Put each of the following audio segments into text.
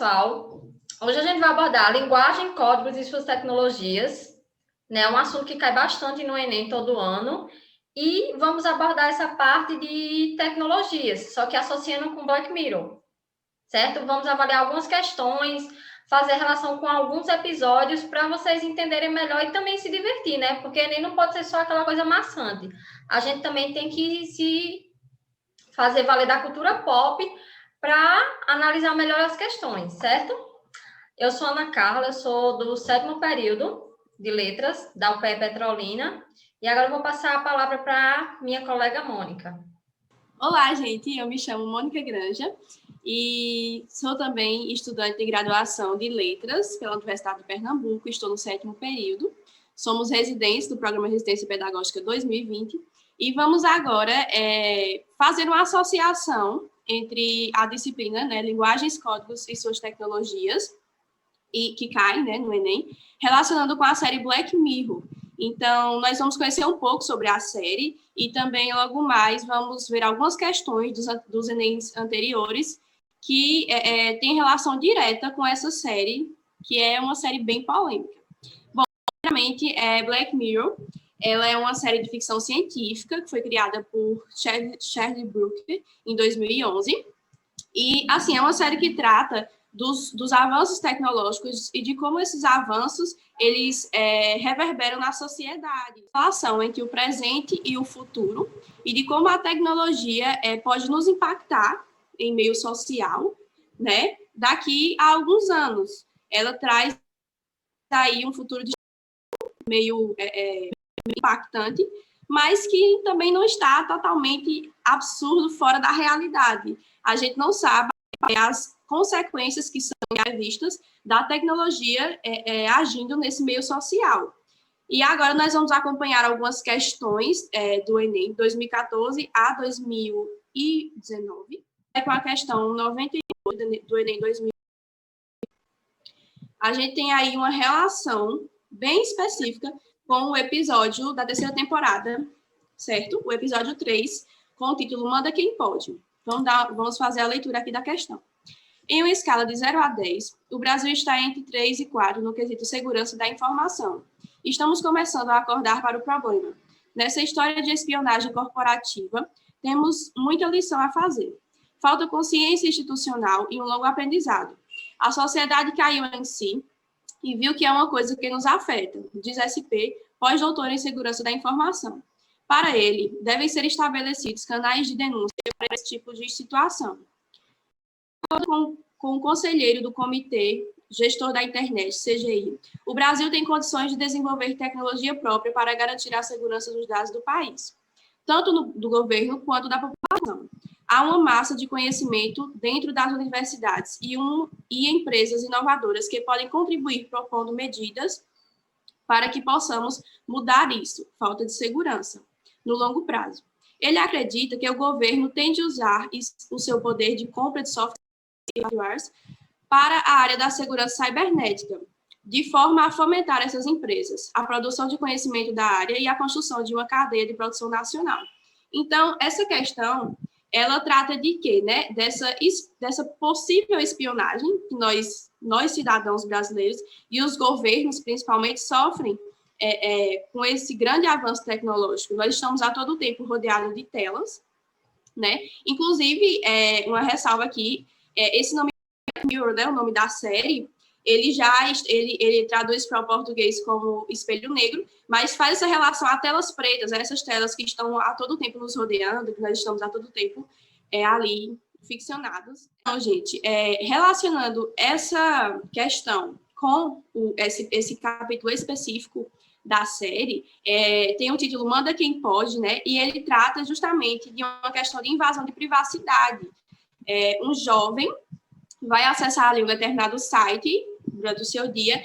pessoal. Hoje a gente vai abordar a linguagem, códigos e suas tecnologias, né? Um assunto que cai bastante no Enem todo ano. E vamos abordar essa parte de tecnologias, só que associando com Black Mirror, certo? Vamos avaliar algumas questões, fazer relação com alguns episódios para vocês entenderem melhor e também se divertir, né? Porque Enem não pode ser só aquela coisa maçante. A gente também tem que se fazer valer da cultura pop para analisar melhor as questões, certo? Eu sou Ana Carla, eu sou do 7º período de letras da UPE Petrolina e agora eu vou passar a palavra para minha colega Mônica. Olá, gente, eu me chamo Mônica Granja e sou também estudante de graduação de letras pela Universidade de Pernambuco, estou no 7º período. Somos residentes do Programa Residência Pedagógica 2020 e vamos agora fazer uma associação entre a disciplina, né, Linguagens, Códigos e suas tecnologias, e que cai, né, no Enem, relacionando com a série Black Mirror. Então, nós vamos conhecer um pouco sobre a série e também, logo mais, vamos ver algumas questões dos Enems anteriores que têm relação direta com essa série, que é uma série bem polêmica. Bom, primeiramente, Black Mirror, ela é uma série de ficção científica que foi criada por Charlie Brooker em 2011. E, assim, é uma série que trata dos avanços tecnológicos e de como esses avanços eles reverberam na sociedade, a relação entre o presente e o futuro, e de como a tecnologia pode nos impactar em meio social, né, daqui a alguns anos. Ela traz aí um futuro meio impactante, mas que também não está totalmente absurdo fora da realidade. A gente não sabe as consequências que são previstas da tecnologia agindo nesse meio social. E agora nós vamos acompanhar algumas questões do Enem 2014 a 2019, com a questão 98 do Enem 2000. A gente tem aí uma relação bem específica com o episódio da 3ª temporada, certo? O episódio 3, com o título Manda Quem Pode. Vamos fazer a leitura aqui da questão. Em uma escala de 0 a 10, o Brasil está entre 3 e 4 no quesito segurança da informação. Estamos começando a acordar para o problema. Nessa história de espionagem corporativa, temos muita lição a fazer. Falta consciência institucional e um longo aprendizado. A sociedade caiu em si e viu que é uma coisa que nos afeta, diz SP, pós-doutor em segurança da informação. Para ele, devem ser estabelecidos canais de denúncia para esse tipo de situação. Com o conselheiro do Comitê Gestor da Internet, CGI, o Brasil tem condições de desenvolver tecnologia própria para garantir a segurança dos dados do país, tanto do governo quanto da população. Há uma massa de conhecimento dentro das universidades e empresas inovadoras que podem contribuir propondo medidas para que possamos mudar isso, falta de segurança, no longo prazo. Ele acredita que o governo tem de usar o seu poder de compra de software para a área da segurança cibernética, de forma a fomentar essas empresas, a produção de conhecimento da área e a construção de uma cadeia de produção nacional. Então, essa questão, ela trata de quê, né? Dessa possível espionagem que nós cidadãos brasileiros e os governos, principalmente, sofrem com esse grande avanço tecnológico. Nós estamos a todo tempo rodeados de telas, né? Inclusive, uma ressalva aqui, esse nome Mirror, né, o nome da série, ele traduz para o português como espelho negro, mas faz essa relação a telas pretas, essas telas que estão a todo tempo nos rodeando, que nós estamos a todo tempo ali ficcionados. Então, gente, relacionando essa questão com esse capítulo específico da série, tem o título Manda Quem Pode, né, e ele trata justamente de uma questão de invasão de privacidade. Um jovem vai acessar ali um determinado site durante o seu dia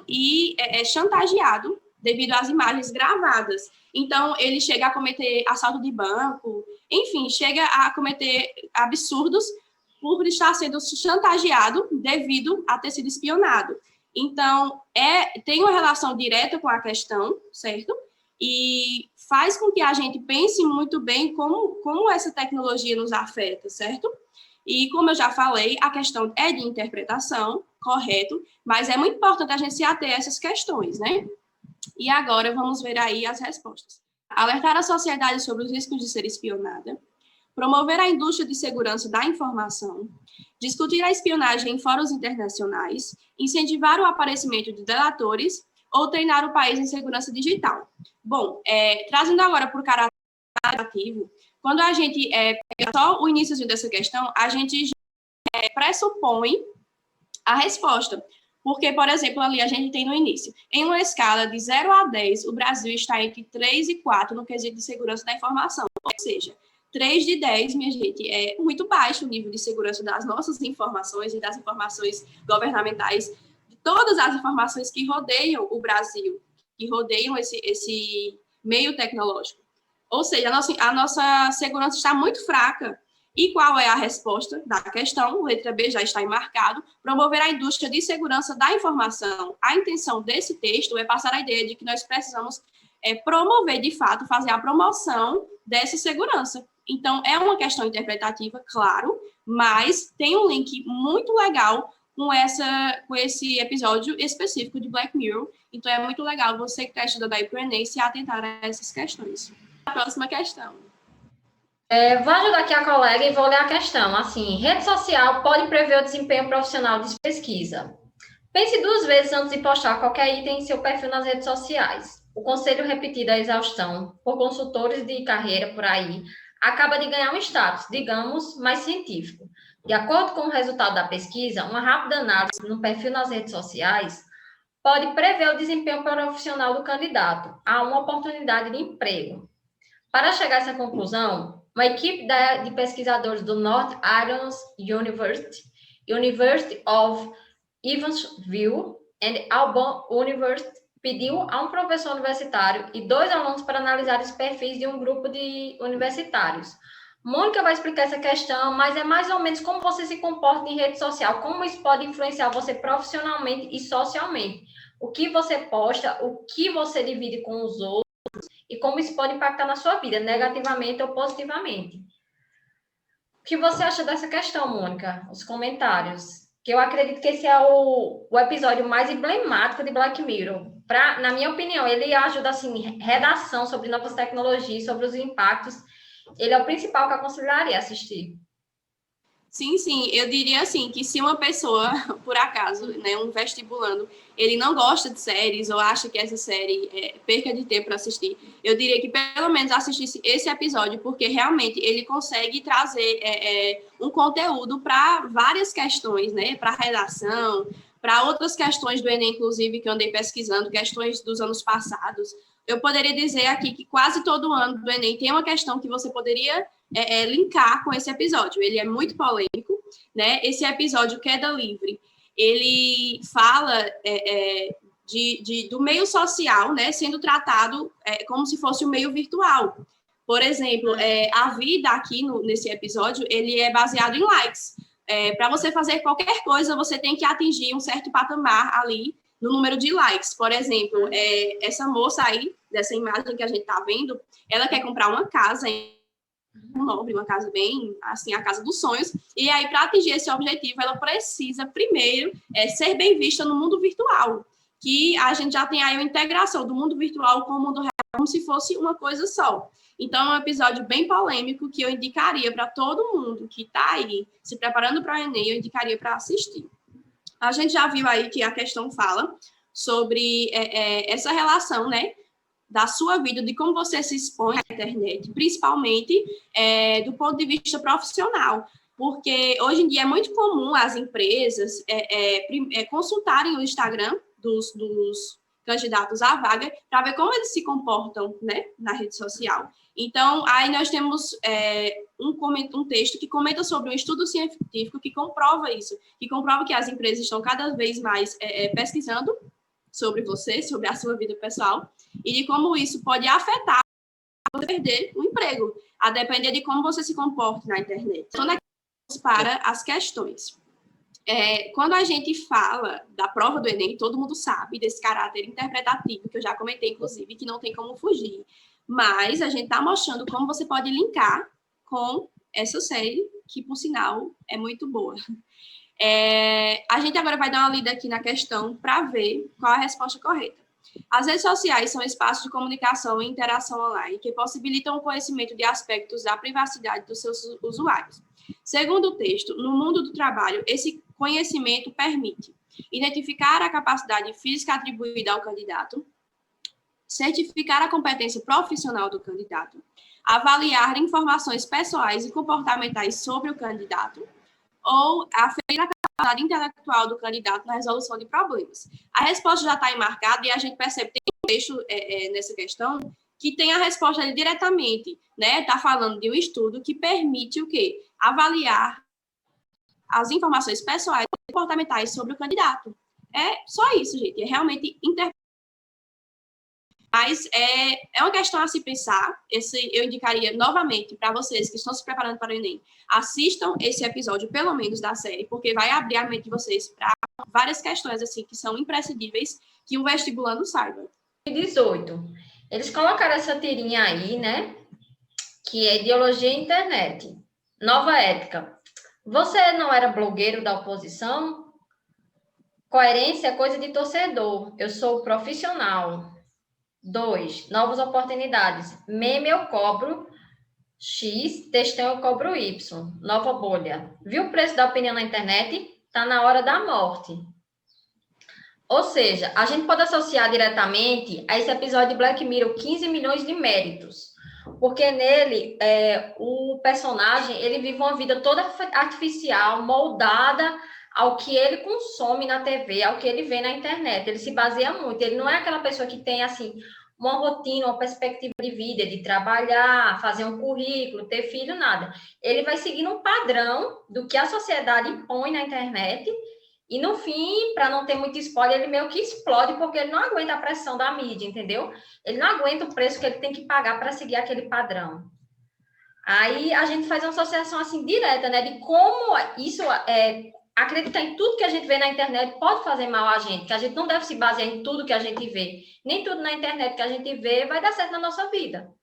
e é chantageado devido às imagens gravadas. Então, ele chega a cometer assalto de banco, enfim, chega a cometer absurdos por estar sendo chantageado devido a ter sido espionado. Então, tem uma relação direta com a questão, certo? E faz com que a gente pense muito bem como essa tecnologia nos afeta, certo? E, como eu já falei, a questão é de interpretação, correto, mas é muito importante a gente se ater a essas questões, né? E agora vamos ver aí as respostas. Alertar a sociedade sobre os riscos de ser espionada, promover a indústria de segurança da informação, discutir a espionagem em fóruns internacionais, incentivar o aparecimento de delatores ou treinar o país em segurança digital. Bom, trazendo agora para o caráter ativo, quando a gente pega só o início dessa questão, a gente pressupõe a resposta. Porque, por exemplo, ali a gente tem no início, em uma escala de 0 a 10, o Brasil está entre 3 e 4 no quesito de segurança da informação. Ou seja, 3 de 10, minha gente, é muito baixo o nível de segurança das nossas informações e das informações governamentais, de todas as informações que rodeiam o Brasil, que rodeiam esse meio tecnológico. Ou seja, a nossa segurança está muito fraca. E qual é a resposta da questão? Letra B já está marcado. Promover a indústria de segurança da informação. A intenção desse texto é passar a ideia de que nós precisamos promover, de fato, fazer a promoção dessa segurança. Então, é uma questão interpretativa, claro, mas tem um link muito legal com esse episódio específico de Black Mirror. Então, é muito legal você que está estudando aí para o Enem se atentar a essas questões. A próxima questão. Vou ajudar aqui a colega e vou ler a questão. Assim, rede social pode prever o desempenho profissional de pesquisa. Pense 2 vezes antes de postar qualquer item em seu perfil nas redes sociais. O conselho repetido à exaustão por consultores de carreira por aí acaba de ganhar um status, digamos, mais científico. De acordo com o resultado da pesquisa, uma rápida análise no perfil nas redes sociais pode prever o desempenho profissional do candidato a uma oportunidade de emprego. Para chegar a essa conclusão, uma equipe de pesquisadores do North Islands University, University of Evansville e Auburn University pediu a um professor universitário e 2 alunos para analisar os perfis de um grupo de universitários. Mônica vai explicar essa questão, mas é mais ou menos como você se comporta em rede social, como isso pode influenciar você profissionalmente e socialmente. O que você posta, o que você divide com os outros, e como isso pode impactar na sua vida, negativamente ou positivamente. O que você acha dessa questão, Mônica? Os comentários. Que eu acredito que esse é o episódio mais emblemático de Black Mirror. Na minha opinião, ele ajuda, assim, redação sobre novas tecnologias, sobre os impactos. Ele é o principal que eu aconselharia assistir. Sim, sim, eu diria assim, que se uma pessoa, por acaso, né, um vestibulando, ele não gosta de séries ou acha que essa série é perca de tempo para assistir, eu diria que pelo menos assistisse esse episódio, porque realmente ele consegue trazer um conteúdo para várias questões, né, para redação, para outras questões do Enem, inclusive, que eu andei pesquisando, questões dos anos passados. Eu poderia dizer aqui que quase todo ano do Enem tem uma questão que você poderia linkar com esse episódio. Ele é muito polêmico, né? Esse episódio Queda Livre, ele fala do meio social, né, sendo tratado como se fosse um meio virtual. Por exemplo, a vida aqui nesse episódio, ele é baseado em likes. Para você fazer qualquer coisa, você tem que atingir um certo patamar ali no número de likes. Por exemplo, essa moça aí, dessa imagem que a gente está vendo, ela quer comprar uma casa nobre, uma casa bem, assim, a casa dos sonhos, e aí, para atingir esse objetivo, ela precisa, primeiro, ser bem vista no mundo virtual, que a gente já tem aí uma integração do mundo virtual com o mundo real, como se fosse uma coisa só. Então, é um episódio bem polêmico que eu indicaria para todo mundo que está aí se preparando para o Enem, eu indicaria para assistir. A gente já viu aí que a questão fala sobre essa relação, né, da sua vida, de como você se expõe à internet, principalmente do ponto de vista profissional, porque hoje em dia é muito comum as empresas consultarem o Instagram dos candidatos à vaga para ver como eles se comportam, né, na rede social. Então, aí nós temos um texto que comenta sobre um estudo científico que comprova isso, que comprova que as empresas estão cada vez mais pesquisando sobre você, sobre a sua vida pessoal, e de como isso pode afetar você perder o emprego, a depender de como você se comporta na internet. Então, para as questões. Quando a gente fala da prova do Enem, todo mundo sabe desse caráter interpretativo, que eu já comentei, inclusive, que não tem como fugir. Mas a gente está mostrando como você pode linkar com essa série que, por sinal, é muito boa. A gente agora vai dar uma lida aqui na questão para ver qual é a resposta correta. As redes sociais são espaços de comunicação e interação online que possibilitam o conhecimento de aspectos da privacidade dos seus usuários. Segundo o texto, no mundo do trabalho, esse conhecimento permite identificar a capacidade física atribuída ao candidato, certificar a competência profissional do candidato, avaliar informações pessoais e comportamentais sobre o candidato, ou aferir a capacidade intelectual do candidato na resolução de problemas. A resposta já está aí marcada e a gente percebe que tem um texto nessa questão que tem a resposta ali diretamente, né? Está falando de um estudo que permite o quê? Avaliar as informações pessoais e comportamentais sobre o candidato. É só isso, gente. É realmente Mas é uma questão a se pensar. Eu indicaria novamente para vocês que estão se preparando para o Enem, assistam esse episódio, pelo menos, da série, porque vai abrir a mente de vocês para várias questões assim que são imprescindíveis que um vestibulando saiba. 18. Eles colocaram essa tirinha aí, né? Que é ideologia e internet. Nova ética. Você não era blogueiro da oposição? Coerência é coisa de torcedor. Eu sou profissional. 2. Novas oportunidades. Meme eu cobro X, textão eu cobro Y. Nova bolha. Viu o preço da opinião na internet? Tá na hora da morte. Ou seja, a gente pode associar diretamente a esse episódio de Black Mirror 15 milhões de méritos. Porque nele, o personagem, ele vive uma vida toda artificial, moldada ao que ele consome na TV, ao que ele vê na internet. Ele se baseia muito. Ele não é aquela pessoa que tem, assim, uma rotina, uma perspectiva de vida, de trabalhar, fazer um currículo, ter filho, nada. Ele vai seguindo um padrão do que a sociedade impõe na internet e, no fim, para não ter muito spoiler, ele meio que explode porque ele não aguenta a pressão da mídia, entendeu? Ele não aguenta o preço que ele tem que pagar para seguir aquele padrão. Aí a gente faz uma associação assim direta, né, de como isso acreditar em tudo que a gente vê na internet pode fazer mal a gente, que a gente não deve se basear em tudo que a gente vê. Nem tudo na internet que a gente vê vai dar certo na nossa vida,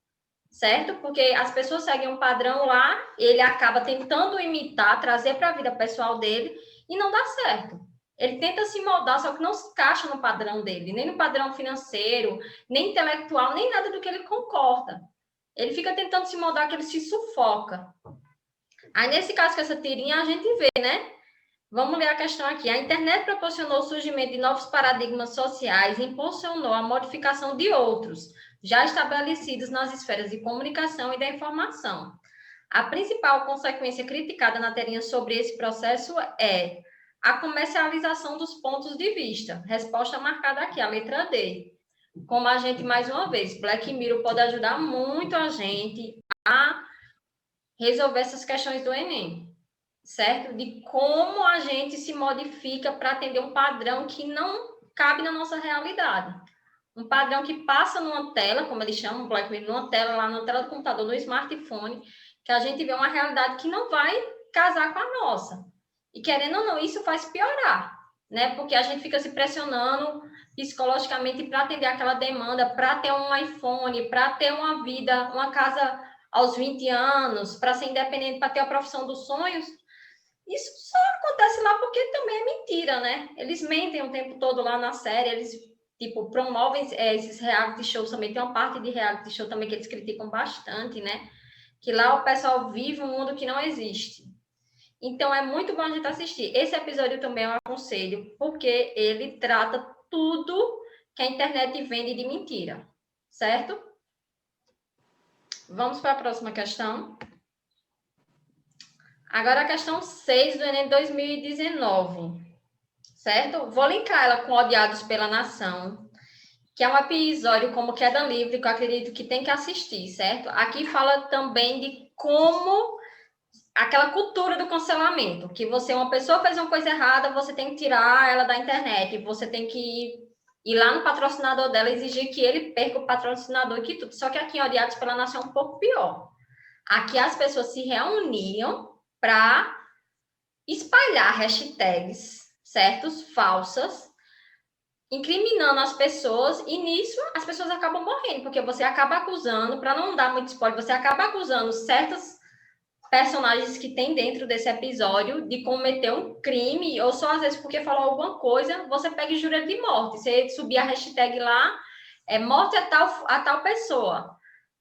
certo? Porque as pessoas seguem um padrão lá, ele acaba tentando imitar, trazer para a vida pessoal dele e não dá certo. Ele tenta se moldar, só que não se encaixa no padrão dele, nem no padrão financeiro, nem intelectual, nem nada do que ele concorda. Ele fica tentando se moldar, que ele se sufoca. Aí, nesse caso, com essa tirinha, a gente vê, né? Vamos ler a questão aqui. A internet proporcionou o surgimento de novos paradigmas sociais e impulsionou a modificação de outros, já estabelecidos nas esferas de comunicação e da informação. A principal consequência criticada na teoria sobre esse processo é a comercialização dos pontos de vista. Resposta marcada aqui, a letra D. Como a gente, mais uma vez, Black Mirror pode ajudar muito a gente a resolver essas questões do Enem, certo? De como a gente se modifica para atender um padrão que não cabe na nossa realidade. Um padrão que passa numa tela, como eles chamam, Black Mirror, numa tela, lá na tela do computador, no smartphone, que a gente vê uma realidade que não vai casar com a nossa. E querendo ou não, isso faz piorar, né? Porque a gente fica se pressionando psicologicamente para atender aquela demanda, para ter um iPhone, para ter uma vida, uma casa aos 20 anos, para ser independente, para ter a profissão dos sonhos. Isso só acontece lá porque também é mentira, né? Eles mentem o tempo todo lá na série, eles, tipo, promovem esses reality shows também. Tem uma parte de reality show também que eles criticam bastante, né? Que lá o pessoal vive um mundo que não existe. Então, é muito bom a gente assistir. Esse episódio também eu aconselho, porque ele trata tudo que a internet vende de mentira, certo? Vamos para a próxima questão. Agora a questão 6 do Enem 2019, certo? Vou linkar ela com Odiados pela Nação, que é um episódio como Queda Livre, que eu acredito que tem que assistir, certo? Aqui fala também de como aquela cultura do cancelamento, que uma pessoa fez uma coisa errada, você tem que tirar ela da internet, você tem que ir lá no patrocinador dela e exigir que ele perca o patrocinador e que tudo. Só que aqui em Odiados pela Nação é um pouco pior. Aqui as pessoas se reuniam para espalhar hashtags, certos, falsas, incriminando as pessoas, e nisso as pessoas acabam morrendo, porque você acaba acusando, para não dar muito spoiler, você acaba acusando certas personagens que tem dentro desse episódio de cometer um crime, ou só às vezes porque falou alguma coisa, você pega e jura ele de morte. Você subir a hashtag lá, morte a tal pessoa.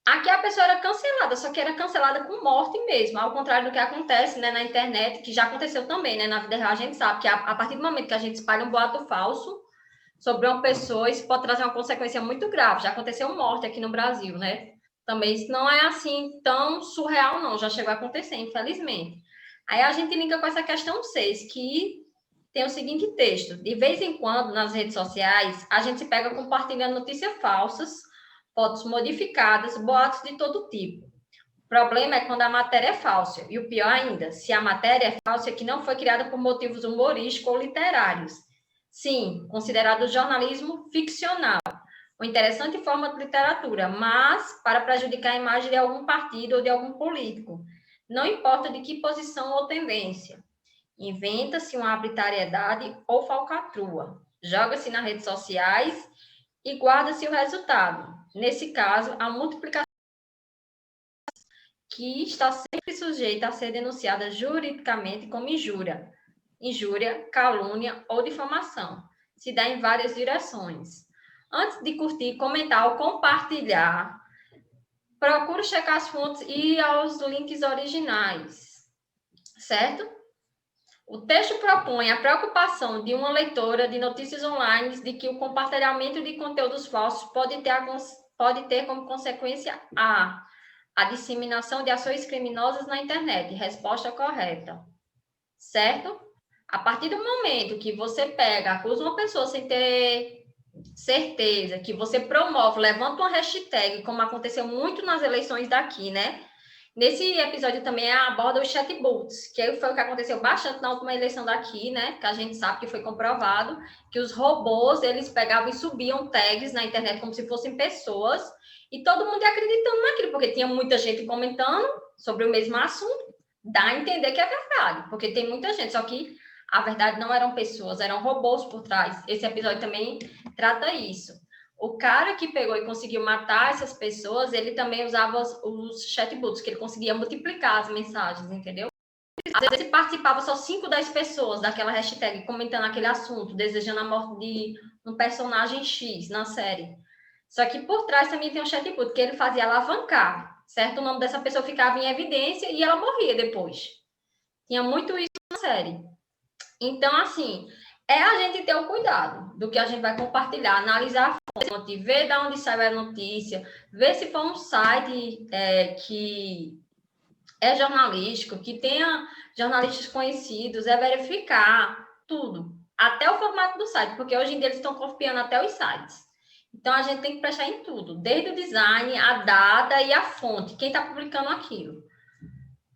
Aqui a pessoa era cancelada, só que era cancelada com morte mesmo, ao contrário do que acontece, né, na internet, que já aconteceu também, né, na vida real a gente sabe que a partir do momento que a gente espalha um boato falso sobre uma pessoa, isso pode trazer uma consequência muito grave. Já aconteceu morte aqui no Brasil, né? Também isso não é assim tão surreal, não. Já chegou a acontecer, infelizmente. Aí a gente liga com essa questão 6, que tem o seguinte texto. De vez em quando, nas redes sociais, a gente se pega compartilhando notícias falsas, fotos modificadas, boatos de todo tipo. O problema é quando a matéria é falsa. E o pior ainda, se a matéria é falsa, é que não foi criada por motivos humorísticos ou literários. Sim, considerado jornalismo ficcional, uma interessante forma de literatura, mas para prejudicar a imagem de algum partido ou de algum político, não importa de que posição ou tendência. Inventa-se uma arbitrariedade ou falcatrua, joga-se nas redes sociais e guarda-se o resultado. Nesse caso, a multiplicação que está sempre sujeita a ser denunciada juridicamente como injúria, calúnia ou difamação. Se dá em várias direções. Antes de curtir, comentar ou compartilhar, procure checar as fontes e aos links originais, certo? O texto propõe a preocupação de uma leitora de notícias online de que o compartilhamento de conteúdos falsos pode ter como consequência a disseminação de ações criminosas na internet. Resposta correta. Certo? A partir do momento que você pega, acusa uma pessoa sem ter certeza, que você promove, levanta uma hashtag, como aconteceu muito nas eleições daqui, né? Nesse episódio também aborda os chatbots, que foi o que aconteceu bastante na última eleição daqui, né? Que a gente sabe que foi comprovado, que os robôs, eles pegavam e subiam tags na internet como se fossem pessoas, e todo mundo ia acreditando naquilo, porque tinha muita gente comentando sobre o mesmo assunto. Dá a entender que é verdade, porque tem muita gente, só que a verdade não eram pessoas, eram robôs por trás. Esse episódio também trata isso. O cara que pegou e conseguiu matar essas pessoas, ele também usava os chatbots, que ele conseguia multiplicar as mensagens, entendeu? Às vezes participava só 5, 10 pessoas daquela hashtag comentando aquele assunto, desejando a morte de um personagem X na série. Só que por trás também tem um chatbot, que ele fazia alavancar, certo? O nome dessa pessoa ficava em evidência e ela morria depois. Tinha muito isso na série. Então, assim, é a gente ter o cuidado do que a gente vai compartilhar, analisar a fonte, ver de onde sai a notícia, ver se for um site que é jornalístico, que tenha jornalistas conhecidos, verificar tudo, até o formato do site, porque hoje em dia eles estão copiando até os sites. Então, a gente tem que prestar em tudo, desde o design, a data e a fonte, quem está publicando aquilo,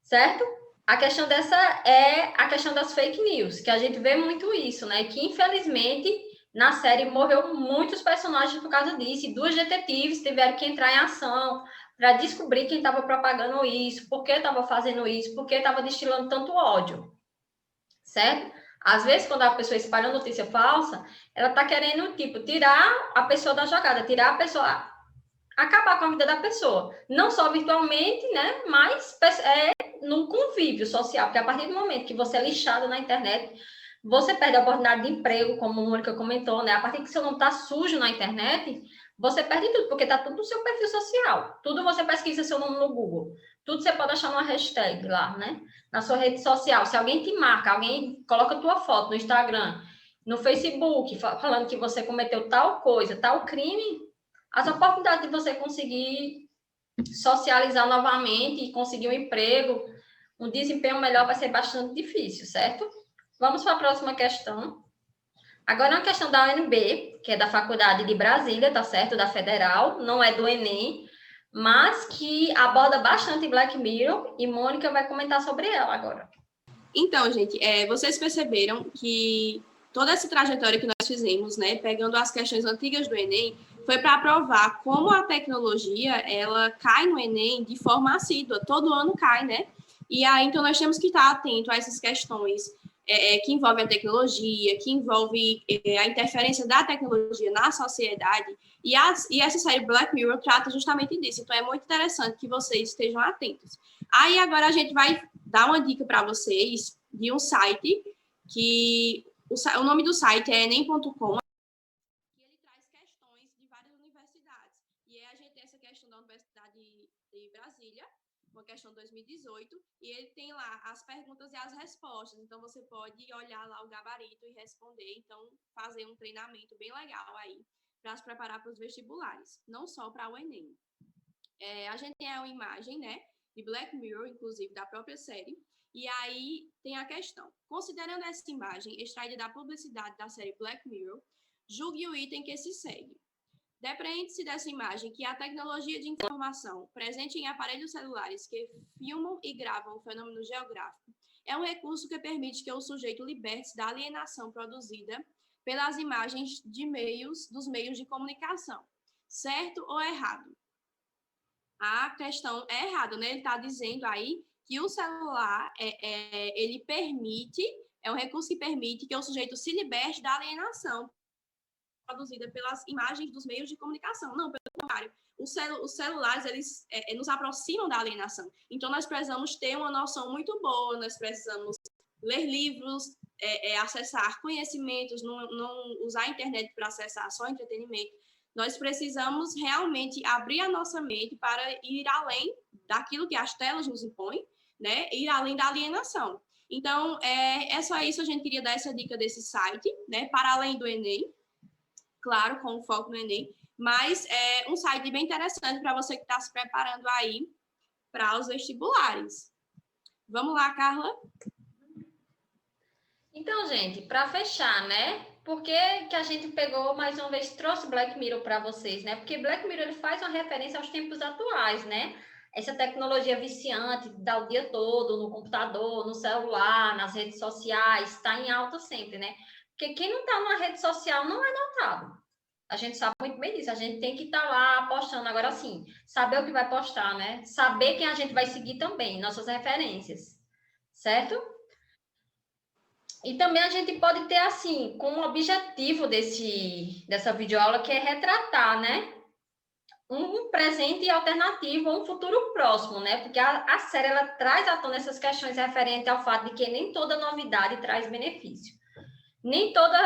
certo? A questão dessa é a questão das fake news, que a gente vê muito isso, né? Que, infelizmente, na série morreu muitos personagens por causa disso, e 2 detetives tiveram que entrar em ação para descobrir quem estava propagando isso, por que estava fazendo isso, por que estava destilando tanto ódio, certo? Às vezes, quando a pessoa espalha notícia falsa, ela está querendo, tipo, tirar a pessoa da jogada, tirar a pessoa, acabar com a vida da pessoa. Não só virtualmente, né? Mas no convívio social, porque a partir do momento que você é lixado na internet, você perde a oportunidade de emprego, como a Mônica comentou, né? A partir que seu nome está sujo na internet, você perde tudo, porque está tudo no seu perfil social. Tudo você pesquisa seu nome no Google. Tudo você pode achar numa hashtag lá, né? Na sua rede social. Se alguém te marca, alguém coloca tua foto no Instagram, no Facebook, falando que você cometeu tal coisa, tal crime, as oportunidades de você conseguir socializar novamente e conseguir um emprego, um desempenho melhor vai ser bastante difícil, certo? Vamos para a próxima questão. Agora é uma questão da UNB, que é da Faculdade de Brasília, tá certo? Da Federal, não é do Enem, mas que aborda bastante Black Mirror, e Mônica vai comentar sobre ela agora. Então, gente, vocês perceberam que toda essa trajetória que nós fizemos, né, pegando as questões antigas do Enem, foi para provar como a tecnologia, ela cai no Enem de forma assídua, todo ano cai, né? E aí, então, nós temos que estar atento a essas questões que envolvem a tecnologia, que envolve a interferência da tecnologia na sociedade, e essa série Black Mirror trata justamente disso. Então, é muito interessante que vocês estejam atentos. Aí agora a gente vai dar uma dica para vocês de um site que o nome do site é enem.com, e ele traz questões de várias universidades. E aí a gente tem essa questão da Universidade de Brasília, uma questão de 2018, e ele tem lá as perguntas e as respostas. Então, você pode olhar lá o gabarito e responder. Então, fazer um treinamento bem legal aí para se preparar para os vestibulares, não só para o Enem. A gente tem uma imagem, né, de Black Mirror, inclusive da própria série, e aí tem a questão. Considerando essa imagem extraída da publicidade da série Black Mirror, julgue o item que se segue. Depreende-se dessa imagem que a tecnologia de informação presente em aparelhos celulares que filmam e gravam o fenômeno geográfico é um recurso que permite que o sujeito liberte-se da alienação produzida pelas imagens dos meios de comunicação. Certo ou errado? A questão é errada, né? Ele está dizendo aí que o celular ele permite, é um recurso que permite que o sujeito se liberte da alienação produzida pelas imagens dos meios de comunicação. Não, pelo contrário. Os celulares, eles nos aproximam da alienação. Então, nós precisamos ter uma noção muito boa, nós precisamos ler livros, acessar conhecimentos, não usar a internet para acessar só entretenimento. Nós precisamos realmente abrir a nossa mente para ir além daquilo que as telas nos impõem, né? Ir além da alienação. Então, é só isso, a gente queria dar essa dica desse site, né? Para além do Enem, claro, com foco no Enem, mas é um site bem interessante para você que está se preparando aí para os vestibulares. Vamos lá, Carla? Então, gente, para fechar, né? Por que a gente pegou mais uma vez, trouxe Black Mirror para vocês, né? Porque Black Mirror ele faz uma referência aos tempos atuais, né? Essa tecnologia viciante dá o dia todo no computador, no celular, nas redes sociais, está em alta sempre, né? Porque quem não está numa rede social não é notado. A gente sabe muito bem disso. A gente tem que estar lá postando. Agora sim, saber o que vai postar, né? Saber quem a gente vai seguir também, nossas referências, certo? E também a gente pode ter, assim, como objetivo dessa videoaula, que é retratar, né? Um presente alternativo ou um futuro próximo, né? Porque a série, ela traz à tona essas questões referentes ao fato de que nem toda novidade traz benefício. Nem todas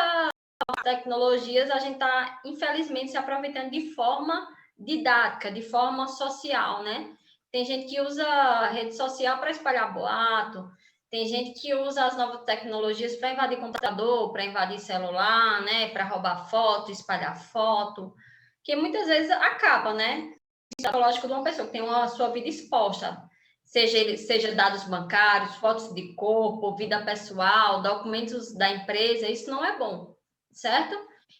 as tecnologias a gente está, infelizmente, se aproveitando de forma didática, de forma social, né? Tem gente que usa a rede social para espalhar boato, tem gente que usa as novas tecnologias para invadir computador, para invadir celular, né? Para roubar foto, espalhar foto, que muitas vezes acaba, né? O psicológico de uma pessoa que tem a sua vida exposta, seja dados bancários, fotos de corpo, vida pessoal, documentos da empresa, isso não é bom, certo?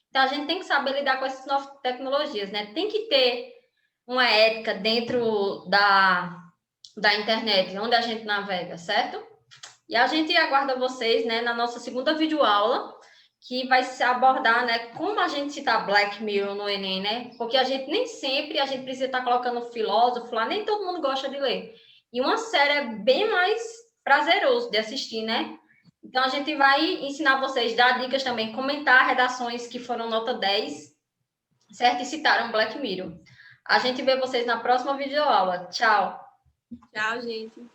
Então, a gente tem que saber lidar com essas novas tecnologias, né? Tem que ter uma ética dentro da internet, onde a gente navega, certo? E a gente aguarda vocês, né, na nossa segunda videoaula, que vai se abordar, né, como a gente citar Black Mirror no Enem, né? Porque a gente nem sempre a gente precisa estar colocando filósofo lá, nem todo mundo gosta de ler. E uma série é bem mais prazeroso de assistir, né? Então, a gente vai ensinar vocês, dar dicas também, comentar redações que foram nota 10, certo? E citaram Black Mirror. A gente vê vocês na próxima videoaula. Tchau! Tchau, gente.